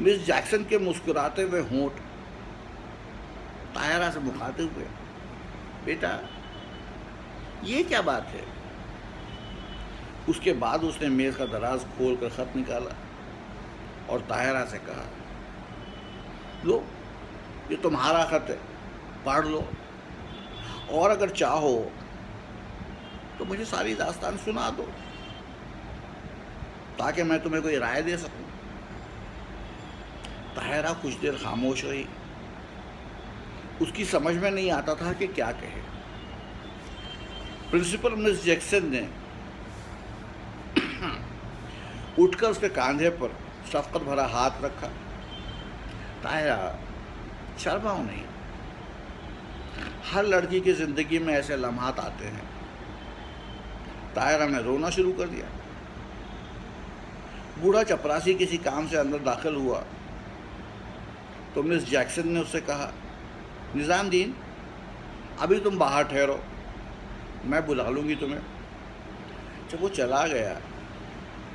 مس Jackson کے مسکراتے ہوئے ہونٹ طاہرہ سے مخاطب ہوئے، بیٹا یہ کیا بات ہے؟ اس کے بعد اس نے میز کا دراز کھول کر خط نکالا اور طاہرہ سے کہا، لو یہ تمہارا خط ہے، پڑھ لو، اور اگر چاہو تو مجھے ساری داستان سنا دو تاکہ میں تمہیں کوئی رائے دے سکوں۔ طاہرہ کچھ دیر خاموش رہی، اس کی سمجھ میں نہیں آتا تھا کہ کیا کہے۔ پرنسپل مس جیکسن نے اٹھ کر اس کے کاندھے پر شفقت بھرا ہاتھ رکھا۔ طاہرہ شرماؤ نہیں، ہر لڑکی کی زندگی میں ایسے لمحات آتے ہیں۔ طاہرہ نے رونا شروع کر دیا۔ بوڑھا چپراسی کسی کام سے اندر داخل ہوا تو مس جیکسن نے اس سے کہا، نظام دین ابھی تم باہر ٹھہرو، میں بلا لوں گی تمہیں۔ جب وہ چلا گیا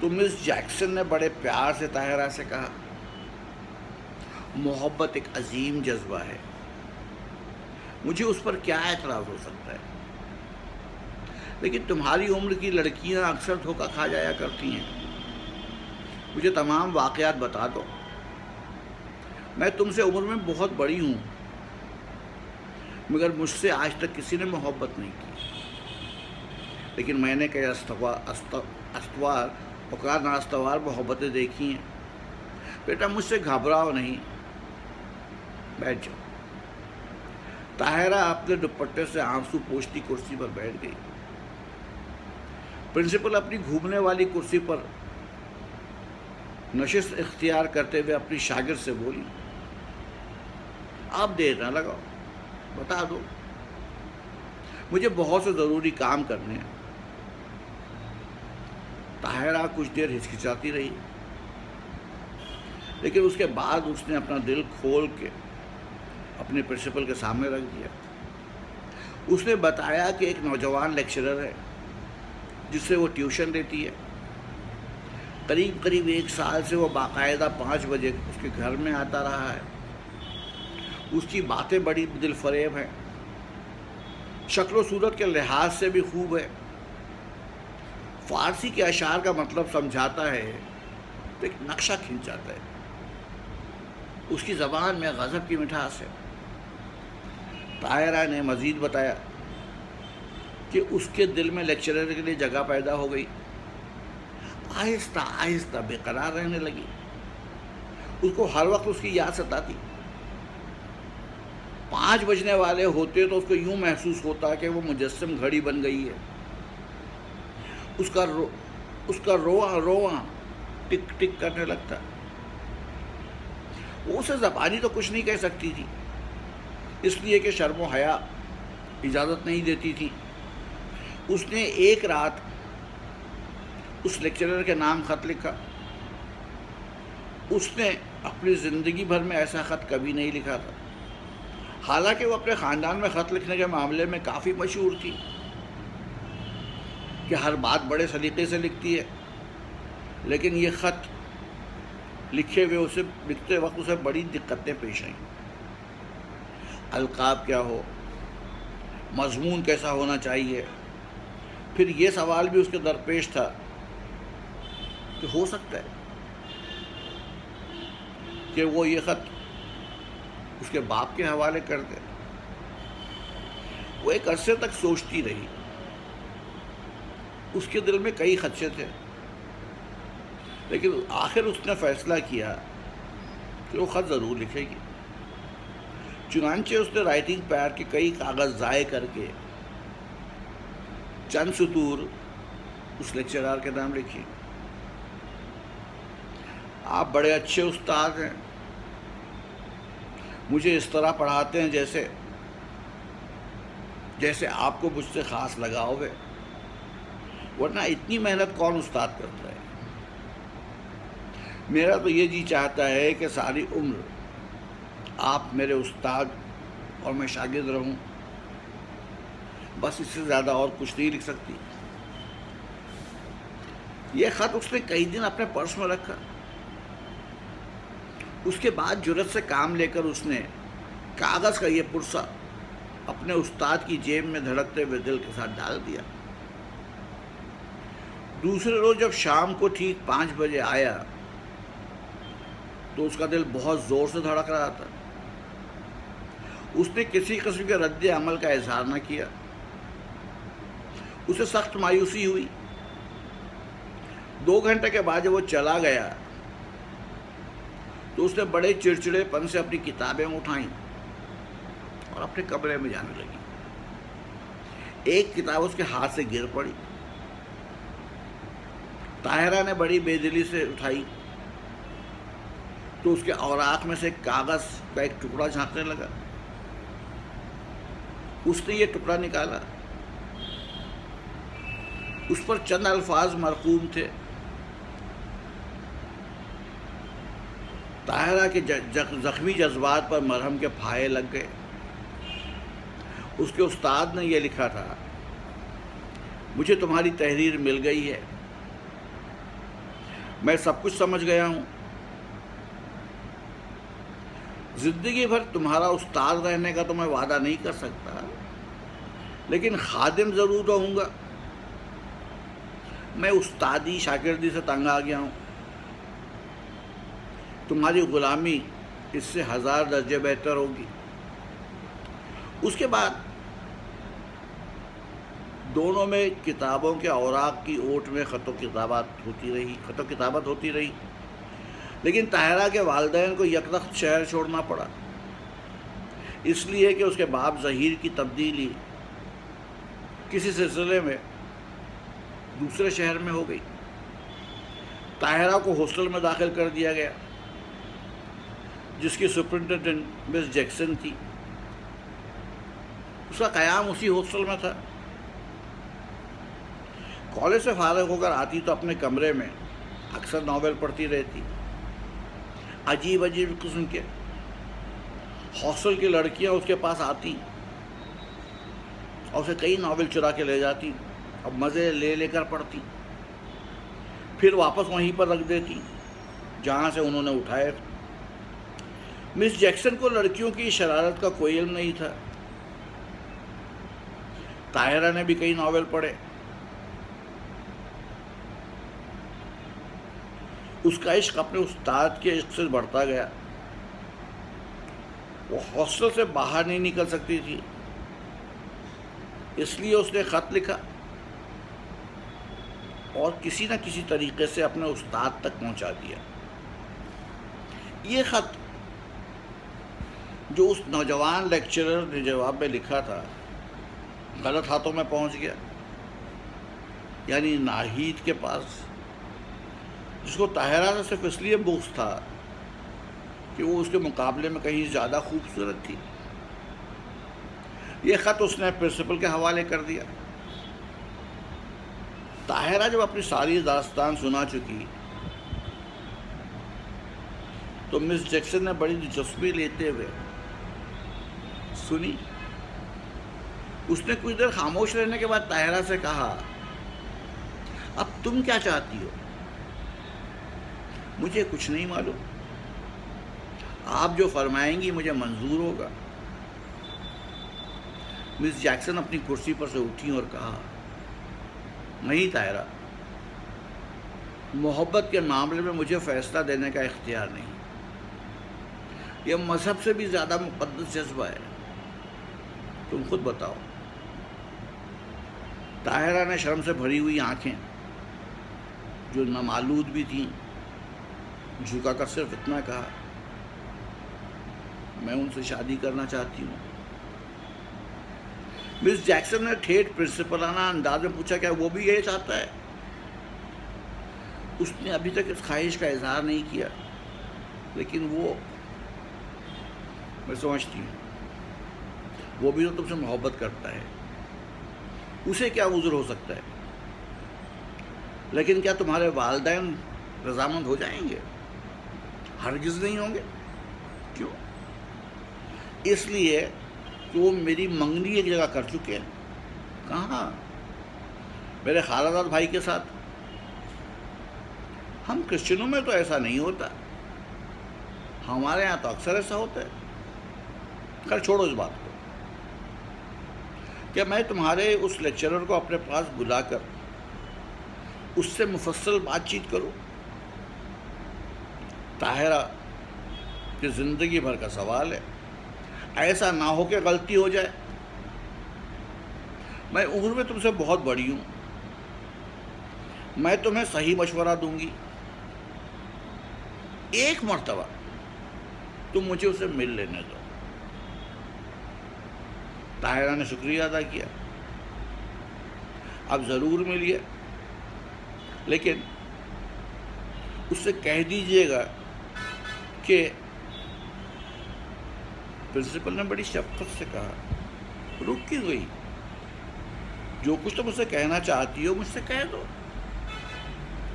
تو مس جیکسن نے بڑے پیار سے طاہرہ سے کہا، محبت ایک عظیم جذبہ ہے، مجھے اس پر کیا اعتراض ہو سکتا ہے، لیکن تمہاری عمر کی لڑکیاں اکثر دھوکہ کھا جایا کرتی ہیں۔ مجھے تمام واقعات بتا دو، میں تم سے عمر میں بہت بڑی ہوں، مگر مجھ سے آج تک کسی نے محبت نہیں کی، لیکن میں نے کئی استوار اور ناستوار محبتیں دیکھی ہیں۔ بیٹا مجھ سے گھبراؤ نہیں، بیٹھ جاؤ۔ طاہرہ اپنے دوپٹے سے آنسو پوچھتی کرسی پر بیٹھ گئی۔ پرنسپل اپنی گھومنے والی کرسی پر نشست اختیار کرتے ہوئے اپنی شاگرد سے بولی، آپ دیر نہ لگاؤ، بتا دو، مجھے بہت سے ضروری کام کرنے ہیں۔ طاہرہ کچھ دیر ہچکچاتی رہی، لیکن اس کے بعد اس نے اپنا دل کھول کے اپنے پرنسپل کے سامنے رکھ دیا۔ اس نے بتایا کہ ایک نوجوان لیکچرر ہے جس سے وہ ٹیوشن دیتی ہے، قریب 1 سال سے وہ باقاعدہ 5 بجے اس کے گھر میں آتا رہا ہے۔ اس کی باتیں بڑی دل فریب ہیں، شکل و صورت کے لحاظ سے بھی خوب ہے، فارسی کے اشعار کا مطلب سمجھاتا ہے تو ایک نقشہ کھینچ جاتا ہے، اس کی زبان میں غضب کی مٹھاس ہے۔ طاہرہ نے مزید بتایا کہ اس کے دل میں لیکچرر کے لیے جگہ پیدا ہو گئی، آہستہ آہستہ بے قرار رہنے لگی، اس کو ہر وقت اس کی یاد ستاتی۔ 5 بجنے والے ہوتے تو اس کو یوں محسوس ہوتا کہ وہ مجسم گھڑی بن گئی ہے، اس کا رواں ٹک ٹک کرنے لگتا۔ وہ اسے زبانی تو کچھ نہیں کہہ سکتی تھی، اس لیے کہ شرم و حیا اجازت نہیں دیتی تھی۔ اس نے ایک رات اس لیکچرر کے نام خط لکھا۔ اس نے اپنی زندگی بھر میں ایسا خط کبھی نہیں لکھا تھا، حالانکہ وہ اپنے خاندان میں خط لکھنے کے معاملے میں کافی مشہور تھی کہ ہر بات بڑے سلیقے سے لکھتی ہے، لیکن یہ خط لکھتے وقت اسے بڑی دقتیں پیش آئیں۔ القاب کیا ہو، مضمون کیسا ہونا چاہیے، پھر یہ سوال بھی اس کے درپیش تھا کہ ہو سکتا ہے کہ وہ یہ خط اس کے باپ کے حوالے کر دے۔ وہ ایک عرصے تک سوچتی رہی، اس کے دل میں کئی خدشے تھے، لیکن آخر اس نے فیصلہ کیا کہ وہ خط ضرور لکھے گی۔ چنانچہ اس نے رائٹنگ پیڈ کے کئی کاغذ ضائع کر کے چند سطور اس لیکچرر کے نام لکھی۔ آپ بڑے اچھے استاد ہیں، مجھے اس طرح پڑھاتے ہیں جیسے آپ کو مجھ سے خاص لگاؤ ہے، ورنہ اتنی محنت کون استاد کرتا ہے۔ میرا تو یہ جی چاہتا ہے کہ ساری عمر آپ میرے استاد اور میں شاگرد رہوں، بس اس سے زیادہ اور کچھ نہیں لکھ سکتی۔ یہ خط اس نے کئی دن اپنے پرس میں رکھا۔ اس کے بعد جرأت سے کام لے کر اس نے کاغذ کا یہ پرسہ اپنے استاد کی جیب میں دھڑکتے ہوئے دل کے ساتھ ڈال دیا۔ دوسرے روز جب شام کو ٹھیک 5 بجے آیا تو اس کا دل بہت زور سے دھڑک رہا تھا۔ اس نے کسی قسم کے رد عمل کا اظہار نہ کیا۔ اسے سخت مایوسی ہوئی۔ 2 گھنٹے کے بعد جب وہ چلا گیا تو اس نے بڑے چڑچڑے پن سے اپنی کتابیں اٹھائیں اور اپنے کمرے میں جانے لگی۔ ایک کتاب اس کے ہاتھ سے گر پڑی۔ طاہرہ نے بڑی بے دلی سے اٹھائی تو اس کے اوراق میں سے کاغذ کا ایک ٹکڑا جھانکنے لگا۔ اس نے یہ ٹکڑا نکالا۔ اس پر چند الفاظ مرقوم تھے۔ طاہرہ کے زخمی جذبات پر مرہم کے پھائے لگ گئے۔ اس کے استاد نے یہ لکھا تھا: مجھے تمہاری تحریر مل گئی ہے، میں سب کچھ سمجھ گیا ہوں۔ زندگی بھر تمہارا استاد رہنے کا تو میں وعدہ نہیں کر سکتا، لیکن خادم ضرور رہوں گا۔ میں استادی شاگردی سے تنگ آ گیا ہوں۔ تمہاری غلامی اس سے 1000 درجے بہتر ہوگی۔ اس کے بعد دونوں میں کتابوں کے اوراق کی اوٹ میں خط و کتابت ہوتی رہی، لیکن طاہرہ کے والدین کو یکوقت شہر چھوڑنا پڑا، اس لیے کہ اس کے باپ ظہیر کی تبدیلی کسی سلسلے میں دوسرے شہر میں ہو گئی۔ طاہرہ کو ہاسٹل میں داخل کر دیا گیا، جس کی سپرنٹینڈنٹ مس جیکسن تھی۔ اس کا قیام اسی ہاسٹل میں تھا۔ کالج سے فارغ ہو کر آتی تو اپنے کمرے میں اکثر ناول پڑھتی رہتی۔ عجیب قسم کے ہاسٹل کی لڑکیاں اس کے پاس آتی اور اسے کئی ناول چرا کے لے جاتی اور مزے لے کر پڑھتی، پھر واپس وہیں پر رکھ دیتی جہاں سے انہوں نے اٹھائے۔ مس جیکسن کو لڑکیوں کی شرارت کا کوئی علم نہیں تھا۔ طاہرہ نے بھی کئی ناول پڑھے۔ اس کا عشق اپنے استاد کے عشق سے بڑھتا گیا۔ وہ ہاسٹل سے باہر نہیں نکل سکتی تھی، اس لیے اس نے خط لکھا اور کسی نہ کسی طریقے سے اپنے استاد تک پہنچا دیا۔ یہ خط جو اس نوجوان لیکچرر نے جواب میں لکھا تھا غلط ہاتھوں میں پہنچ گیا، یعنی ناہید کے پاس، جس کو طاہرہ سے صرف اس لیے بغض تھا کہ وہ اس کے مقابلے میں کہیں زیادہ خوبصورت تھی۔ یہ خط اس نے پرنسپل کے حوالے کر دیا۔ طاہرہ جب اپنی ساری داستان سنا چکی تو مس جیکسن نے بڑی دلچسپی لیتے ہوئے سنی۔ اس نے کچھ دیر خاموش رہنے کے بعد طاہرہ سے کہا: اب تم کیا چاہتی ہو؟ مجھے کچھ نہیں معلوم، آپ جو فرمائیں گی مجھے منظور ہوگا۔ مس جیکسن اپنی کرسی پر سے اٹھی اور کہا: نہیں طاہرہ، محبت کے معاملے میں مجھے فیصلہ دینے کا اختیار نہیں۔ یہ مذہب سے بھی زیادہ مقدس جذبہ ہے، تم خود بتاؤ۔ طاہرہ نے شرم سے بھری ہوئی آنکھیں، جو نامالود بھی تھیں، جھکا کر صرف اتنا کہا: میں ان سے شادی کرنا چاہتی ہوں۔ مس جیکسن نے ٹھیٹھ پرنسپلانہ انداز میں پوچھا: کیا وہ بھی یہ چاہتا ہے؟ اس نے ابھی تک اس خواہش کا اظہار نہیں کیا، لیکن وہ، میں سمجھتی ہوں، وہ بھی تو تم سے محبت کرتا ہے، اسے کیا عذر ہو سکتا ہے؟ لیکن کیا تمہارے والدین رضامند ہو جائیں گے؟ ہرگز نہیں ہوں گے۔ کیوں؟ اس لیے کہ وہ میری منگنی ایک جگہ کر چکے ہیں۔ کہاں؟ میرے خالہ زاد بھائی کے ساتھ۔ ہم کرسچنوں میں تو ایسا نہیں ہوتا، ہمارے یہاں تو اکثر ایسا ہوتا ہے. خیر چھوڑو اس بات کو. کہ میں تمہارے اس لیکچرر کو اپنے پاس بلا کر اس سے مفصل بات چیت کروں؟ طاہرہ کہ زندگی بھر کا سوال ہے، ایسا نہ ہو کہ غلطی ہو جائے. میں عمر میں تم سے بہت بڑی ہوں، میں تمہیں صحیح مشورہ دوں گی. ایک مرتبہ تم مجھے اسے مل لینے دو. طاہرہ نے شکریہ ادا کیا. اب ضرور ملیے، لیکن اس سے کہہ دیجئے گا کہ پرنسپل نے بڑی شفقت سے کہا. رک کی گئی. جو کچھ تم اسے کہنا چاہتی ہو مجھ سے کہہ دو.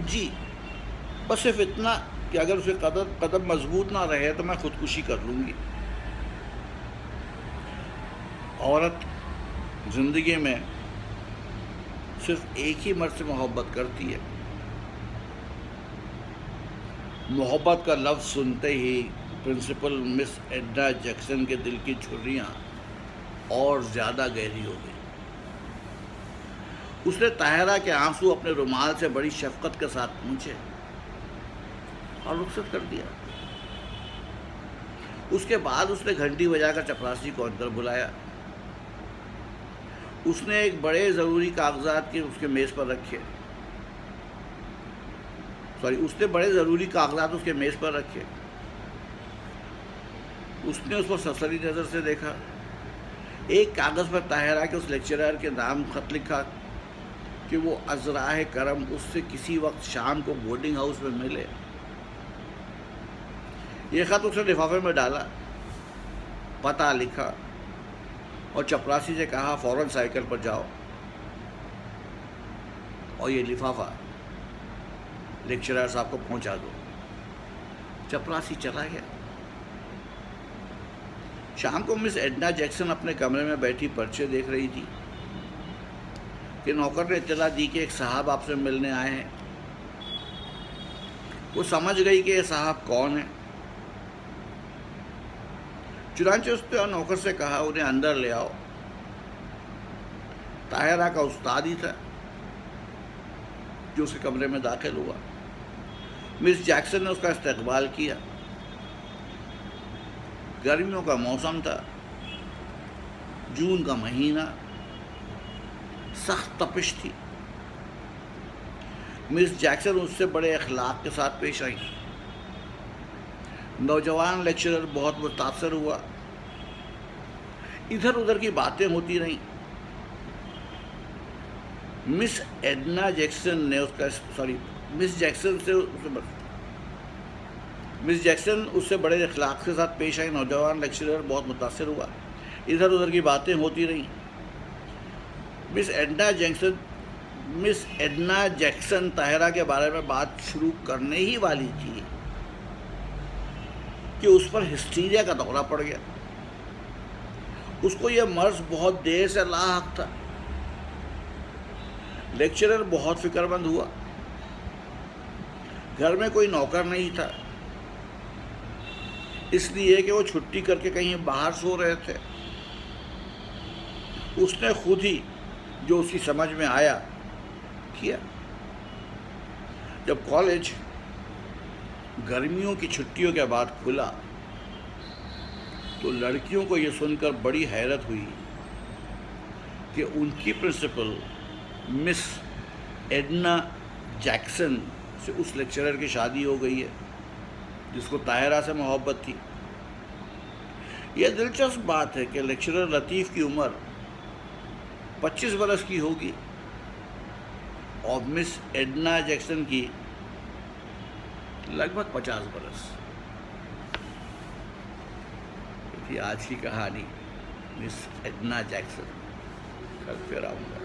جی بس صرف اتنا کہ اگر اسے قدم مضبوط نہ رہے تو میں خودکشی کر لوں گی. عورت زندگی میں صرف ایک ہی مرد سے محبت کرتی ہے. محبت کا لفظ سنتے ہی پرنسپل مس ایڈنا جیکسن کے دل کی چھریاں اور زیادہ گہری ہو گئی. اس نے طاہرہ کے آنسو اپنے رومال سے بڑی شفقت کے ساتھ پونچھے اور رخصت کر دیا. اس کے بعد اس نے گھنٹی بجا کر چپراسی کو اندر بلایا. اس نے ایک بڑے ضروری کاغذات اس کے میز پر رکھے. اس نے بڑے ضروری کاغذات اس کے میز پر رکھے. اس نے اس پر سرسری نظر سے دیکھا. ایک کاغذ پر طاہرہ کے اس لیکچرر کے نام خط لکھا کہ وہ عذراء کرم اس سے کسی وقت شام کو بورڈنگ ہاؤس میں ملے. یہ خط اس نے لفافے میں ڈالا، پتہ لکھا اور چپراسی سے کہا فوراً سائیکل پر جاؤ اور یہ لفافہ لیکچرر صاحب کو پہنچا دو. چپراسی چلا گیا. شام کو مس ایڈنا جیکسن اپنے کمرے میں بیٹھی پرچے دیکھ رہی تھی کہ نوکر نے اطلاع دی کہ ایک صاحب آپ سے ملنے آئے ہیں. وہ سمجھ گئی کہ یہ صاحب کون ہے. چنانچہ اس نے نوکر سے کہا انہیں اندر لے آؤ. طاہرہ کا استاد ہی تھا جو اس کے کمرے میں داخل ہوا. مس جیکسن نے اس کا استقبال کیا. گرمیوں کا موسم تھا، جون کا مہینہ، سخت تپش تھی. مس جیکسن اس سے بڑے اخلاق کے ساتھ پیش آئی. نوجوان لیکچرر بہت متاثر ہوا. ادھر ادھر کی باتیں ہوتی رہیں. مس ایڈنا جیکسن نے مس جیکسن اس سے بڑے اخلاق کے ساتھ پیش آئی. نوجوان لیکچرر بہت متاثر ہوا. ادھر ادھر کی باتیں ہوتی رہیں. مس ایڈنا جیکسن طاہرہ کے بارے میں بات شروع کرنے ہی والی تھی کہ اس پر ہسٹیریا کا دورہ پڑ گیا. اس کو یہ مرض بہت دیر سے لاحق تھا. لیکچرر بہت فکر مند ہوا. گھر میں کوئی نوکر نہیں تھا، اس لیے کہ وہ چھٹی کر کے کہیں باہر سو رہے تھے. اس نے خود ہی جو اس کی سمجھ میں آیا کیا. جب کالج گرمیوں کی چھٹیوں کے بعد کھلا تو لڑکیوں کو یہ سن کر بڑی حیرت ہوئی کہ ان کی پرنسپل مس ایڈنا جیکسن سے اس لیکچرر کی شادی ہو گئی ہے جس کو طاہرہ سے محبت تھی. یہ دلچسپ بات ہے کہ لیکچرر لطیف کی عمر 25 برس کی ہوگی اور مس ایڈنا جیکسن کی لگ بھگ 50 برس. یہ آج کی کہانی مس ایڈنا جیکسن. کل پھر آؤں گا.